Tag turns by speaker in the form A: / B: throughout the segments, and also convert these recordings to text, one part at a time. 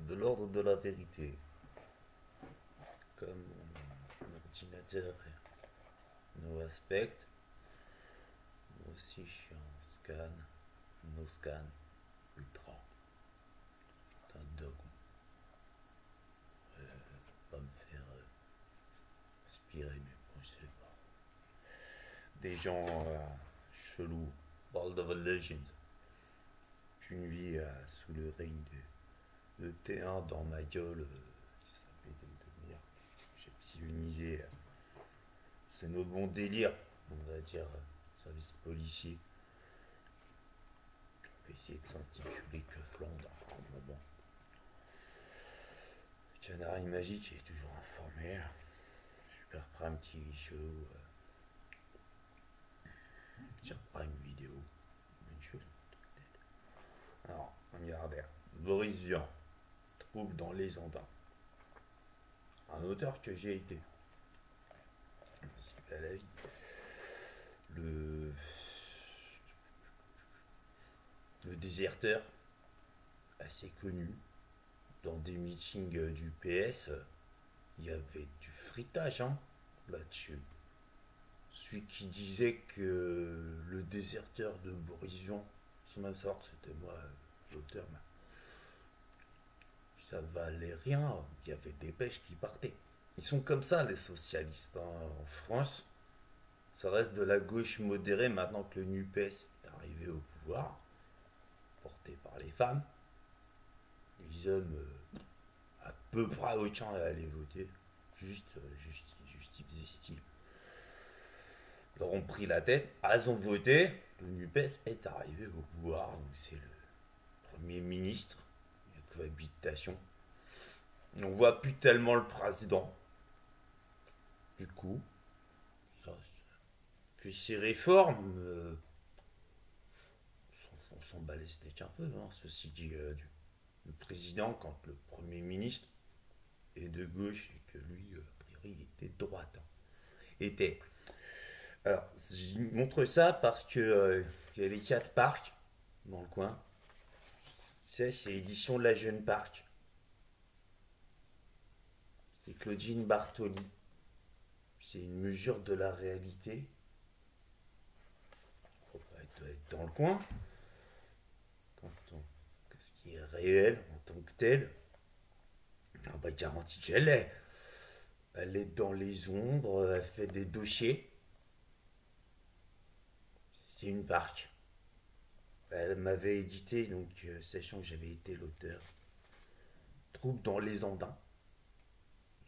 A: de l'ordre de la vérité. Comme mon ordinateur no aspect, moi aussi je suis en scan, no scan, ultra. C'est un dogme. Pas me faire inspirer mes pensées par des gens chelous. World of Legends. Une vie sous le règne de T1 dans ma gueule, qui s'appelait devenir. J'ai psionisé. C'est notre bon délire, on va dire, service policier. On va essayer de s'intituler que Flandre. Mais bon. Canard Magique est toujours informé. Super Prime TV Show. Sur Prime Vidéo. Une chose. Alors, regardez. Boris Vian. Trouble dans les Andins. Un auteur que j'ai été. Ainsi qu'à la vie. Le déserteur, assez connu, dans des meetings du PS, il y avait du fritage là-dessus. Celui qui disait que le déserteur de Boris Vian, sans même savoir que c'était moi l'auteur, ça valait rien, il y avait des pêches qui partaient. Ils sont comme ça les socialistes en France. Ça reste de la gauche modérée maintenant que le NUPES est arrivé au pouvoir, porté par les femmes. Les hommes, à peu près autant à aller voter, juste ils faisaient style. Ils leur ont pris la tête, elles ont voté, le NUPES est arrivé au pouvoir, donc c'est le Premier ministre, il y a cohabitation. On voit plus tellement le président. Du coup, ça, puis ces réformes, on s'en bat les steaks un peu, ceci dit, le président, quand le Premier ministre est de gauche et que lui, a priori, il était de droite. Était. Alors, je montre ça parce que il y a les 4 parcs dans le coin. C'est l'édition de la Jeune Parc. C'est Claudine Bartoli. C'est une mesure de la réalité. Faut pas être dans le coin. Ce qui est réel en tant que tel, on va garantir qu'elle est. Elle est dans les ombres, elle fait des dossiers. C'est une barque. Elle m'avait édité, donc sachant que j'avais été l'auteur. Trouble dans les Andins.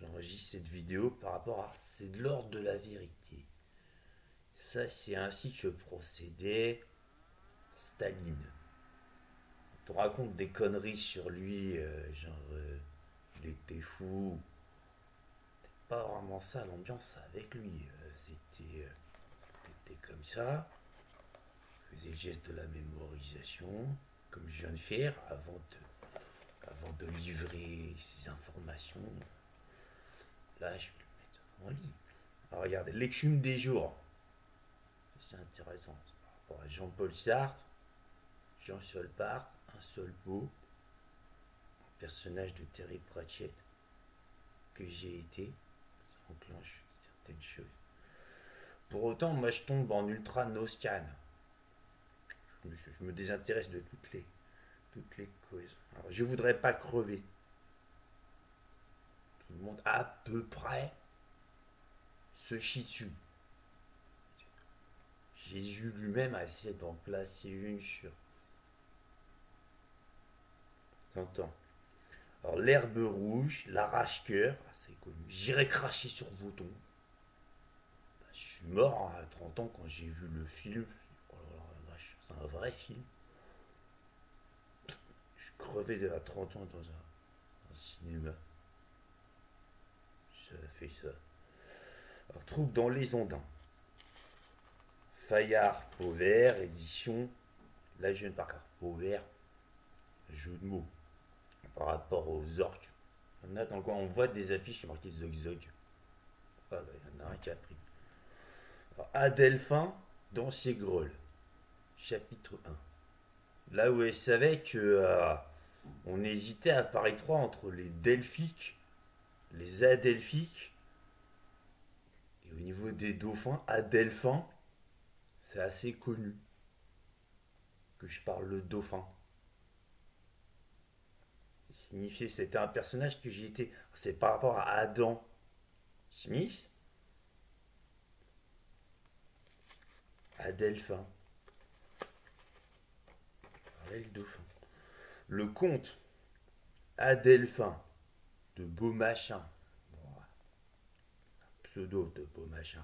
A: J'enregistre cette vidéo par rapport à c'est de l'ordre de la vérité. Ça, c'est ainsi que procédait Staline. On te raconte des conneries sur lui, il était fou. C'était pas vraiment ça l'ambiance avec lui. C'était comme ça. Il faisait le geste de la mémorisation, comme je viens de faire, avant de livrer ses informations. Là, je vais le mettre en ligne. Alors, regardez, l'écume des jours. C'est intéressant. Par rapport à Jean-Paul Sartre, Jean Solpart, un seul pot, personnage de Terry Pratchett, que j'ai été, ça enclenche certaines choses. Pour autant, moi je tombe en ultra no scan. Je me désintéresse de toutes les causes. Alors, je voudrais pas crever. Tout le monde à peu près se chie dessus. Jésus lui-même a essayé d'en placer une sur. T'entends? Alors l'herbe rouge, l'arrache-cœur, c'est connu. J'irai cracher sur vos tombes. Je suis mort à 30 ans quand j'ai vu le film. Oh là là, la vache, c'est un vrai film. Je suis crevé à 30 ans dans un cinéma. Ça fait ça. Alors, troupe dans les Ondins. Fayard, Pauvert, édition La Jeune Parker. Pauvert, jeu de mots. Par rapport aux orques. Il y en a dans le coin, on voit des affiches qui marquent Zog Zog. Ah, bah, il y en a un qui a pris. Alors, Adelphin dans ses grolles. Chapitre 1. Là où elle savait que On hésitait à Paris 3 entre les delphiques, les adelphiques, et au niveau des dauphins, adelphin, c'est assez connu que je parle le dauphin. Signifié, c'était un personnage que j'ai été. C'est par rapport à Adam Smith, Adelphin, le dauphin. Le comte Adelphin de Beaumachin, pseudo de Beaumachin,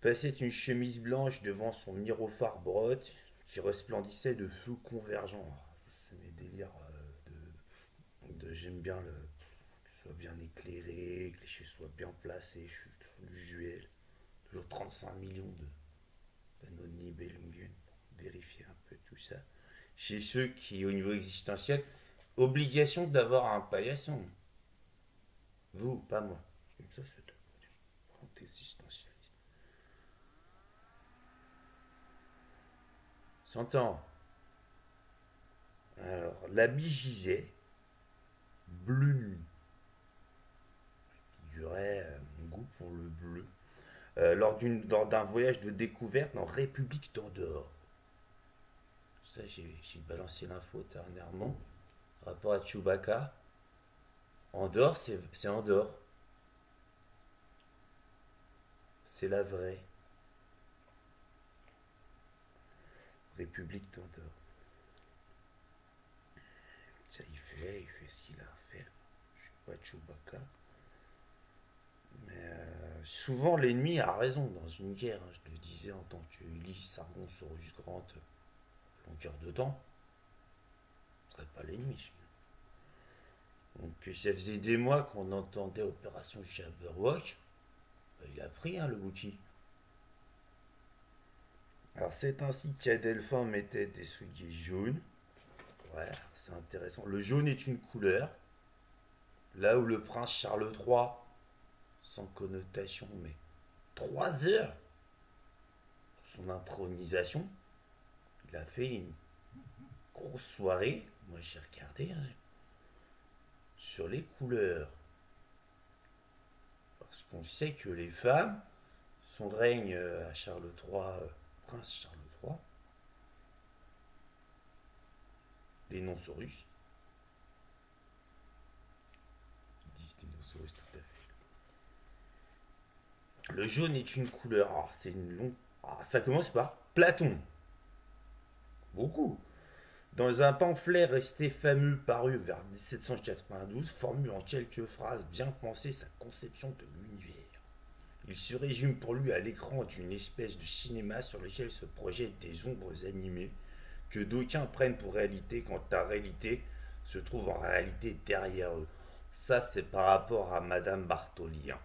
A: passait une chemise blanche devant son miroir brotte qui resplendissait de feux convergents. C'est mes délires j'aime bien que ce soit bien éclairé, que les choses soient bien placées, je suis tout usuel. Toujours 35 millions d'anneaux de Nibelungen pour vérifier un peu tout ça. Chez ceux qui, au niveau existentiel, obligation d'avoir un paillasson. Vous, pas moi. Comme ça, c'est tout. Existentiel. S'entend. Alors, l'habit gisait, bleu nuit. Figurait mon goût pour le bleu. Lors d'un voyage de découverte en République d'Andorre. Ça, j'ai balancé l'info dernièrement. Rapport à Chewbacca. Andorre, c'est Andorre. C'est la vraie. République d'Andorre. Ça, il fait ce qu'il a à faire. Je suis pas Chewbacca. Mais souvent, l'ennemi a raison dans une guerre. Hein, je le disais en tant que Ulysse, Sargon, Saurus Grant, longueur de temps. Ce serait pas l'ennemi. Donc, ça faisait des mois qu'on entendait Opération Jabberwock. Il a pris le Wookie. Alors, c'est ainsi qu'Adelphin mettait des souliers jaunes. Ouais, c'est intéressant. Le jaune est une couleur. Là où le prince Charles III, sans connotation, mais 3 heures pour son intronisation, il a fait une grosse soirée. Moi, j'ai regardé sur les couleurs. Parce qu'on sait que les femmes, son règne à Charles III, prince Charles III, les non-saurus, ils disent dinosaures tout à fait. Le jaune est une couleur. Alors, c'est une longue. Alors, ça commence par Platon. Beaucoup. Dans un pamphlet resté fameux paru vers 1792, formule en quelques phrases bien pensées sa conception de l'univers. Il se résume pour lui à l'écran d'une espèce de cinéma sur lequel se projettent des ombres animées que d'aucuns prennent pour réalité quand la réalité se trouve en réalité derrière eux. Ça, c'est par rapport à Madame Bartoli. Hein.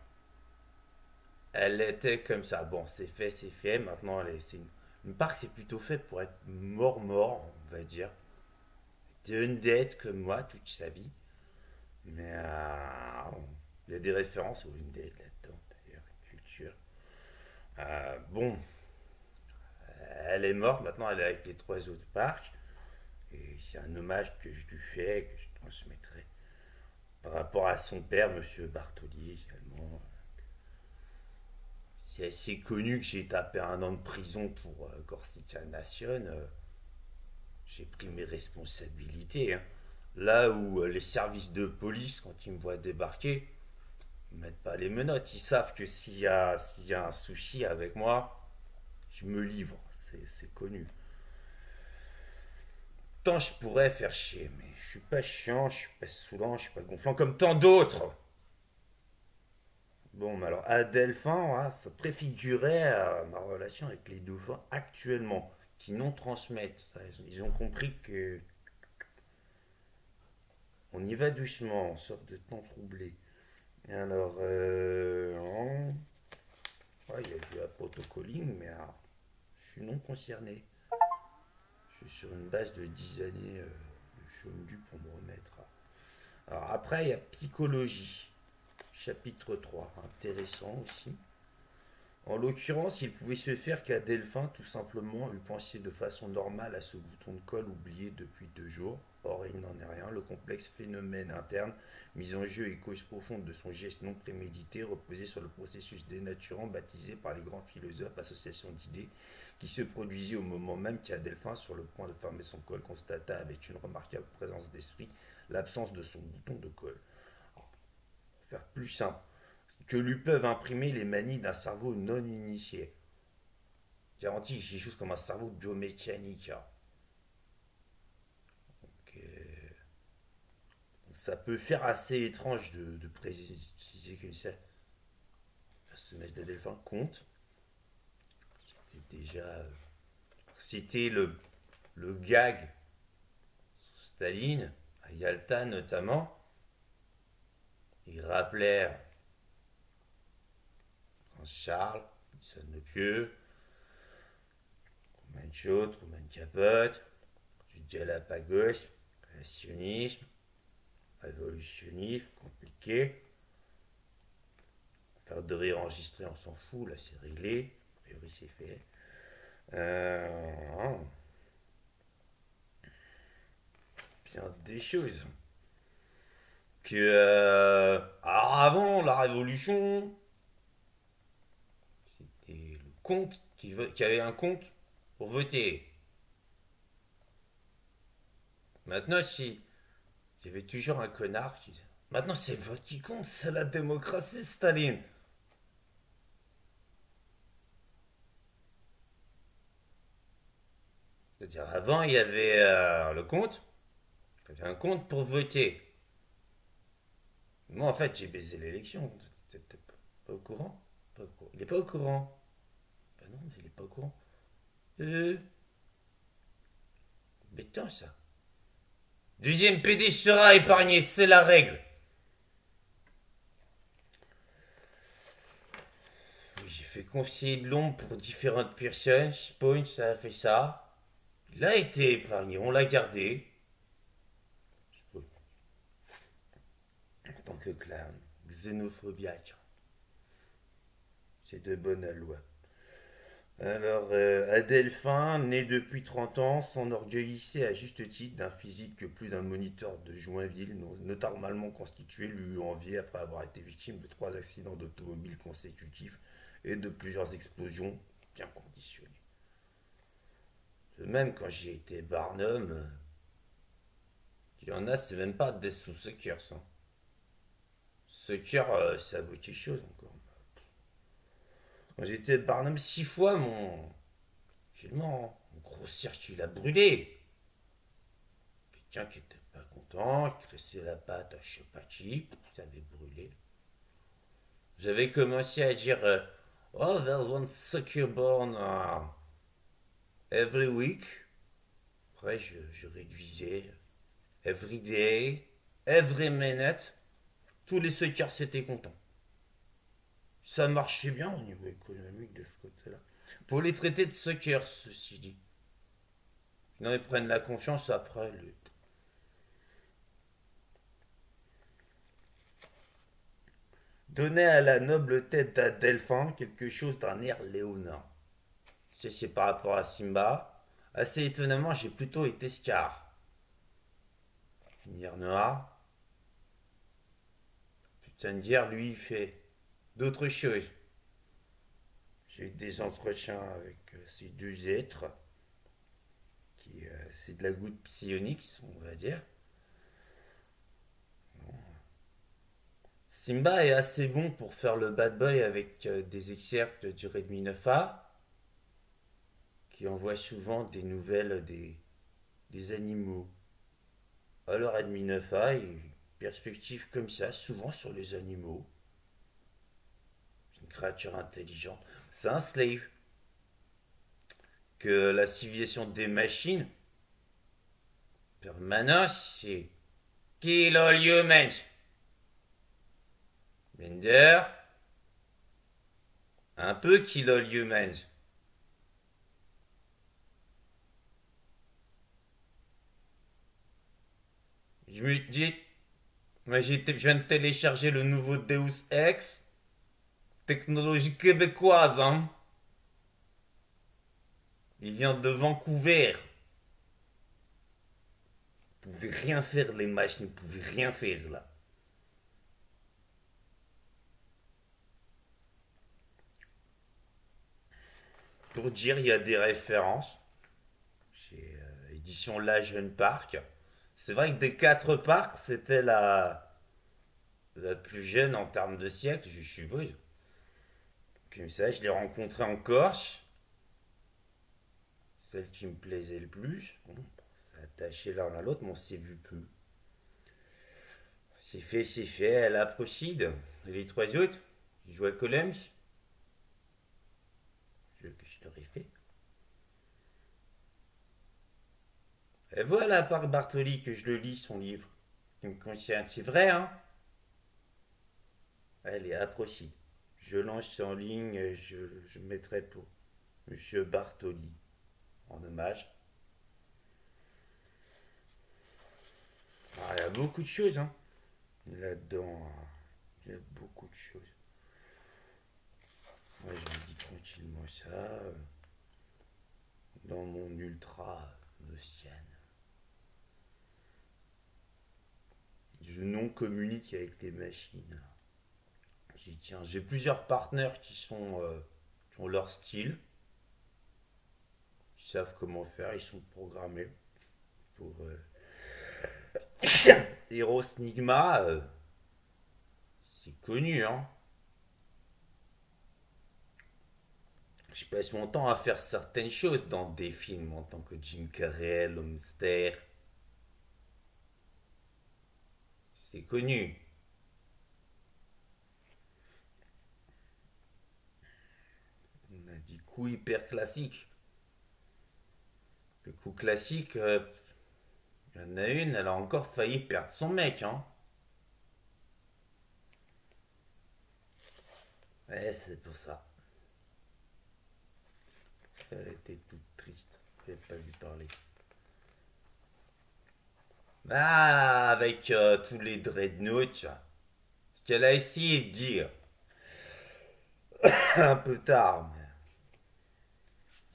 A: Elle était comme ça. Bon, c'est fait, c'est fait. Maintenant, c'est une part que c'est plutôt fait pour être mort, on va dire. T'es une dette comme moi toute sa vie. Mais il y a des références au Undead là-dedans, d'ailleurs, culture. Bon, elle est morte, maintenant elle est avec les 3 autres parcs. Et c'est un hommage que je lui fais, que je transmettrai par rapport à son père, Monsieur Bartoli également. C'est assez connu que j'ai tapé 1 an de prison pour Corsica Nation. J'ai pris mes responsabilités. Hein. Là où les services de police, quand ils me voient débarquer, ils mettent pas les menottes. Ils savent que s'il y a un sushi avec moi, je me livre. C'est connu. Tant je pourrais faire chier, mais je suis pas chiant, je suis pas saoulant, je suis pas gonflant comme tant d'autres. Bon, mais alors, à Delphin, hein, ça préfigurait ma relation avec les dauphins actuellement, qui non transmettent. Ils ont compris que on y va doucement, on sort de temps troublé. Alors, ouais, il y a du protocoling, mais je suis non concerné. Je suis sur une base de 10 années de chômage pour me remettre. Alors après, il y a psychologie, chapitre 3, intéressant aussi. En l'occurrence, il pouvait se faire qu'à Delphin, tout simplement, eût pensé de façon normale à ce bouton de colle oublié depuis 2 jours. Or, il n'en est rien. Le complexe phénomène interne, mis en jeu et cause profonde de son geste non prémédité, reposait sur le processus dénaturant baptisé par les grands philosophes association d'idées, qui se produisit au moment même qu'à Delphin, sur le point de fermer son col, constata avec une remarquable présence d'esprit l'absence de son bouton de colle. Pour faire plus simple, que lui peuvent imprimer les manies d'un cerveau non initié. Garantie, j'ai quelque chose comme un cerveau biomécanique, hein. Donc, ça peut faire assez étrange de préciser que ça. Ce mec de Delphin compte. C'était déjà. C'était le gag sur Staline, à Yalta notamment. Il rappelait Prince Charles, Wilson le Pieux, Truman Show, Truman Capote, du Galapagos, créationnisme, révolutionnisme, compliqué. Faire de rire enregistré, on s'en fout, là c'est réglé. A priori c'est fait. Euh, bien des choses. Que alors avant la révolution, c'était le comte qui avait un compte pour voter. Maintenant, si il y avait toujours un connard qui disait maintenant c'est le vote qui compte, c'est la démocratie, Staline. C'est-à-dire avant il y avait le compte, il y avait un compte pour voter. Moi en fait j'ai baisé l'élection. T'es pas au courant? Pas au courant. Il est pas au courant. Ben non, il est pas au courant. Euh, Béton ça. Deuxième PD sera épargné, c'est la règle. Oui, j'ai fait confier de l'ombre pour différentes personnes. Spawn, ça a fait ça. Il a été épargné, on l'a gardé. En tant que clown. Xénophobiaque. C'est de bonne loi. Alors, Adelphin, né depuis 30 ans, s'enorgueillissait à juste titre d'un physique que plus d'un moniteur de Joinville, notamment constitué, lui eut envié après avoir été victime de 3 accidents d'automobile consécutifs et de plusieurs explosions bien conditionnées. De même, quand j'y étais Barnum, il y en a, c'est même pas des sous-suckers, hein. Sucker, ça vaut quelque chose encore. Quand j'étais Barnum 6 fois, mon gros cirque, il a brûlé. Quelqu'un qui était pas content, qui crissait la patte à je sais pas qui, ça avait brûlé. J'avais commencé à dire oh, there's one sucker born every week. Après, je réduisais every day, every minute. Tous les suckers étaient contents. Ça marchait bien au niveau économique de ce côté-là. Faut les traiter de suckers, ceci dit. Sinon, ils prennent la confiance après. Donnait à la noble tête d'Adelphin quelque chose d'un air léonin. C'est par rapport à Simba. Assez étonnamment, j'ai plutôt été Scar. Finir noir. Putain de dire, lui, il fait d'autres choses. J'ai eu des entretiens avec ces deux êtres. C'est de la goutte psionique, on va dire. Simba est assez bon pour faire le bad boy avec des excerpts du Redmi 9A, qui envoie souvent des nouvelles des animaux. Alors Redmi 9A, une perspective comme ça, souvent sur les animaux. C'est une créature intelligente. C'est un slave. Que la civilisation des machines, permanence, c'est kill all humans. Bender, un peu kill all humans. Je me dis, moi je viens de télécharger le nouveau Deus Ex. Technologie québécoise, hein. Il vient de Vancouver. Vous pouvez rien faire, les machines, vous pouvez rien faire là. Pour dire, il y a des références. Chez Édition La Jeune Parc. C'est vrai que des quatre parcs, c'était la plus jeune en termes de siècle, je suppose. Comme ça, je l'ai rencontrée en Corse. Celle qui me plaisait le plus. Bon, ça a attaché l'un à l'autre, mais on s'est vu peu. C'est fait, elle a Procide. Et les trois autres, ils jouent à Colems. Je que je leur ai fait. Et voilà par Bartoli que je le lis, son livre. Qui me concerne. C'est vrai, hein. Elle est à Procide. Je lance en ligne, je mettrai pour Monsieur Bartoli en hommage. Ah, il y a beaucoup de choses, hein. Là-dedans, il y a beaucoup de choses. Moi, je me dis tranquillement ça. Dans mon ultra nostienne. Je non communique avec les machines. J'y tiens. J'ai plusieurs partenaires qui ont leur style. Ils savent comment faire. Ils sont programmés pour Hero Snigma. C'est connu, hein. Je passe mon temps à faire certaines choses dans des films en tant que Jim Carrey, Homester. C'est connu. On a dit coup hyper classique. Le coup classique, il y en a une, elle a encore failli perdre son mec, hein. Ouais, c'est pour ça. Ça, elle était toute triste. Je n'ai pas lui parler. Ah, avec tous les dreadnoughts, ce qu'elle a essayé de dire, un peu tard, mais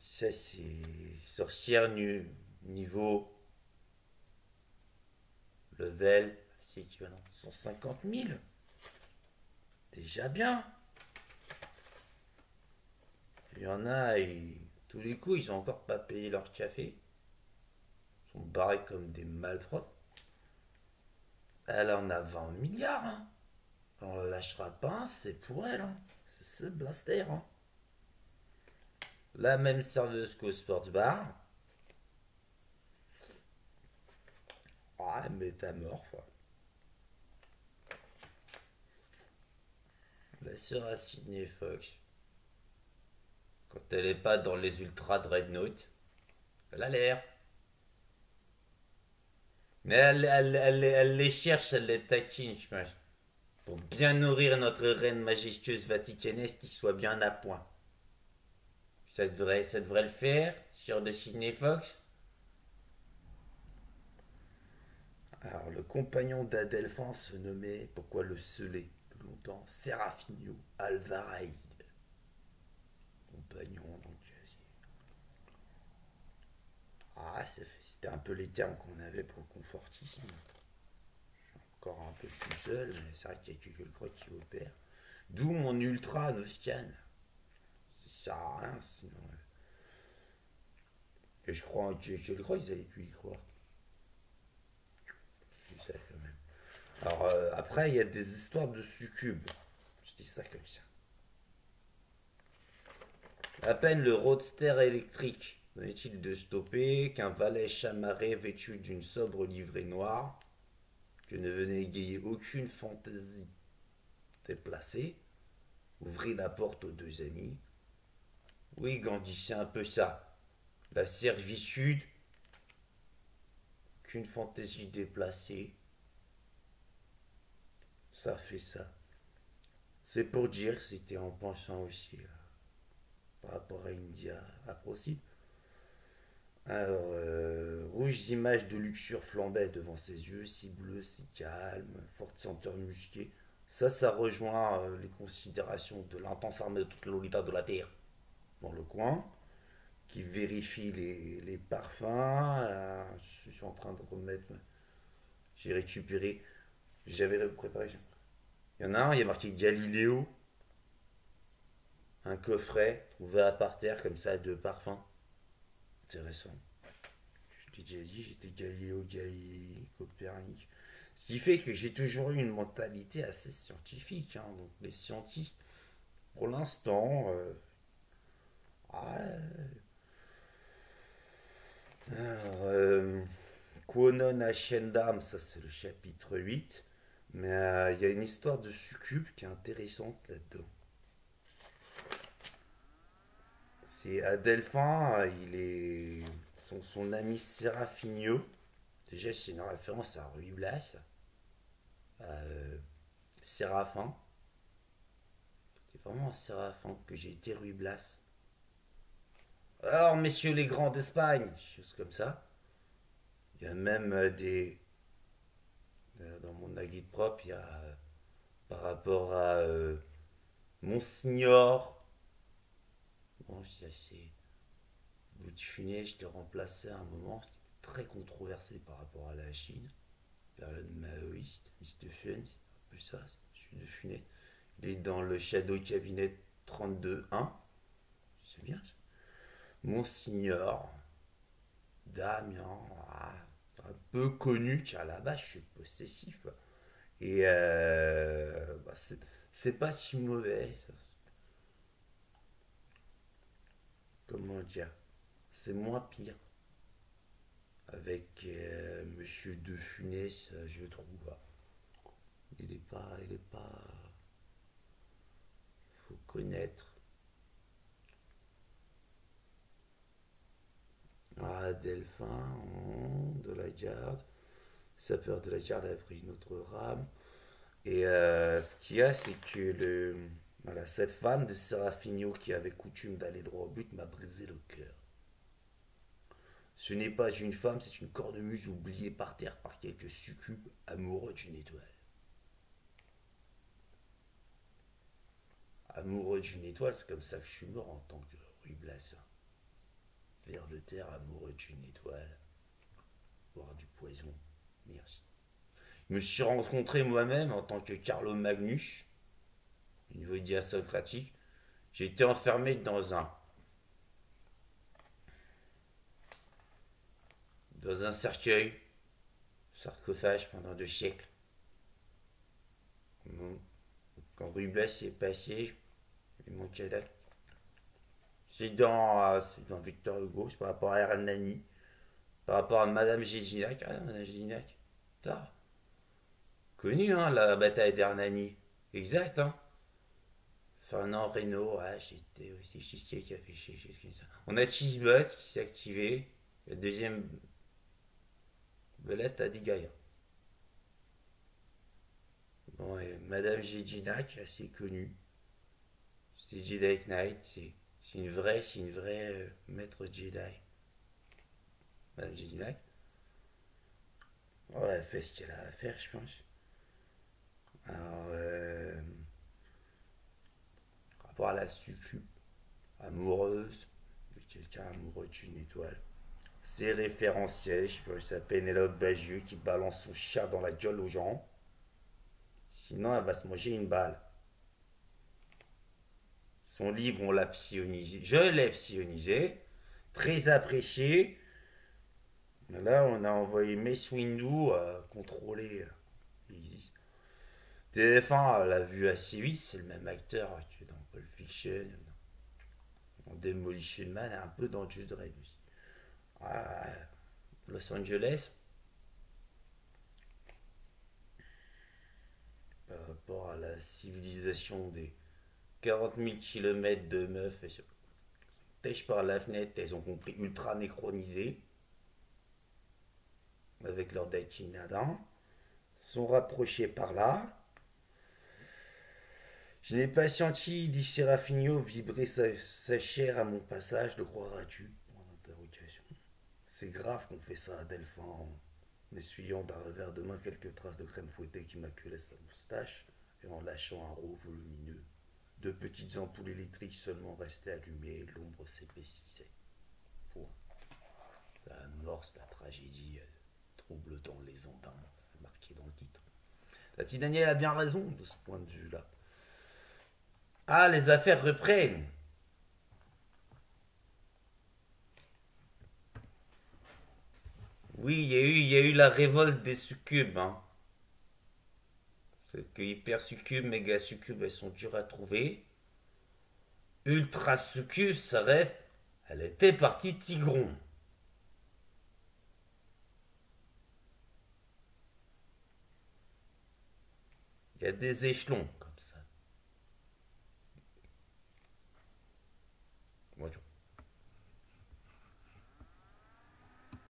A: ça c'est sorcière niveau level, c'est équivalent 150 000. Déjà bien. Il y en a, tous les coups, ils ont encore pas payé leur café. Ils sont barrés comme des malpropres. Elle en a 20 milliards, hein. On la lâchera pas, c'est pour elle, hein. C'est ce blaster, hein. La même serveuse qu'au sports bar. Ah, métamorphe. La sœur à Sydney Fox. Quand elle est pas dans les ultra dreadnoughts, elle a l'air. Mais elle les cherche, elle les taquine, je pense. Pour bien nourrir notre reine majestueuse vaticanaise qui soit bien à point. Ça devrait le faire, sur de Sydney Fox. Alors, le compagnon d'Adelphin se nommait, pourquoi le sceler longtemps, Serafino Alvaraïd. Compagnon, donc. Ah, c'était un peu les termes qu'on avait pour le confortisme. Je suis encore un peu tout seul, mais c'est vrai qu'il y a quelques croix qui opèrent. D'où mon ultra Noscan. Ça sert à rien sinon. Et je crois que le crois, ils avaient pu y croire. Je sais quand même. Alors après, il y a des histoires de succubes. Je dis ça comme ça. À peine le roadster électrique venait-il de stopper qu'un valet chamarré vêtu d'une sobre livrée noire, que ne venait égayer aucune fantaisie déplacée, ouvrit la porte aux deux amis. Oui, Gandhi, c'est un peu ça. La servitude, qu'une fantaisie déplacée, ça fait ça. C'est pour dire que c'était en pensant aussi par rapport à India, à Procide. Alors, rouges images de luxure flambaient devant ses yeux, si bleus, si calmes, forte senteur musquée. Ça rejoint les considérations de l'intense armée de toute Lolita de la Terre dans le coin, qui vérifie les parfums. Je suis en train de remettre. J'ai récupéré. J'avais préparé. Il y en a un, il y a marqué Galiléo. Un coffret trouvé à par terre comme ça de parfums. Intéressant. Je t'ai déjà dit, j'étais Galiléo, Galilée, Copernic. Ce qui fait que j'ai toujours eu une mentalité assez scientifique, hein. Donc les scientistes, pour l'instant, ah, alors, Quonon Ascendam, ça c'est le chapitre 8. Mais il y a une histoire de succube qui est intéressante là-dedans. C'est Adelphin, il est son ami Serafino. Déjà, c'est une référence à Ruy Blas, à Séraphin. C'est vraiment un Séraphin que j'ai été Ruy Blas. Alors, messieurs les grands d'Espagne, choses comme ça. Il y a même dans mon guide propre, il y a par rapport à Monsignor. Bon, c'est bout de Funès, je l'ai remplacé à un moment, c'était très controversé par rapport à la Chine. Période maoïste, Mr. Fun, c'est un peu ça, je suis de Funès. Il est dans le Shadow Cabinet 32.1. C'est bien ça. Monsignor, Damien, un peu connu, car là-bas je suis possessif. Et bah, c'est pas si mauvais. Ça. Comment dire? C'est moins pire. Avec Monsieur De Funès, je trouve. Il est pas. Faut connaître. Ah, Delphin, de la garde. Sapeur de la garde a pris une autre rame. Et ce qu'il y a, c'est que voilà, cette femme de Serafino qui avait coutume d'aller droit au but m'a brisé le cœur. Ce n'est pas une femme, c'est une cornemuse oubliée par terre par quelques succubes amoureux d'une étoile. Amoureux d'une étoile, c'est comme ça que je suis mort en tant que Ruy Blas. Ver de terre, amoureux d'une étoile. Boire du poison. Merci. Je me suis rencontré moi-même en tant que Carlo Magnus, au niveau diasocratique. J'ai été enfermé dans un cercueil, sarcophage pendant 2 siècles. Quand Ruy Blas est passé, et mon cadavre, c'est dans Victor Hugo, c'est par rapport à Hernani, par rapport à Madame Géginac. Ah, Madame Géginac, tard. Connu, hein, la bataille d'Hernani. Exact, hein. Fernand Reynaud, ah, j'étais aussi Chistier qui a fait chier, ça. On a Cheesebot qui s'est activé. Le deuxième belette a dit Gaïa. Bon, et Madame Géginac, assez connue. C'est Jedi Knight, c'est une vraie maître Jedi. Madame Géginac. Ouais, elle fait ce qu'elle a à faire, je pense. Alors, par rapport à la succube amoureuse de quelqu'un amoureux d'une étoile. C'est référentiel, je pense à Pénélope Bagieux qui balance son chat dans la gueule aux gens. Sinon, elle va se manger une balle. Son livre, on l'a psionisé. Je l'ai psionisé. Très apprécié. Là, on a envoyé Mace Windu contrôler. TF1 l'a vu assez vite. C'est le même acteur que dans Pulp Fiction. Dans Demolition Man et un peu dans Judge Dredd aussi. Ah, Los Angeles. Par rapport à la civilisation des 40 000 km de meufs têche par la fenêtre, elles ont compris ultra néchronisé avec leur Dakinadin, sont rapprochés par là. Je n'ai pas senti, dit Serafino, vibrer sa chair à mon passage, le croiras-tu? C'est grave qu'on fait ça à Delphin en essuyant d'un revers de main quelques traces de crème fouettée qui maculaient sa moustache. Et en lâchant un rot volumineux, deux petites ampoules électriques seulement restaient allumées et l'ombre s'épaississait. Point. Ça amorce la tragédie, trouble dans les andins, c'est marqué dans le titre. Tati Daniel a bien raison de ce point de vue-là. Ah, les affaires reprennent. Oui, il y a eu la révolte des succubes. Hein. C'est que hyper succubes, méga succubes, elles sont dures à trouver. Ultra succubes, ça reste. Elle était partie tigron. Il y a des échelons comme ça.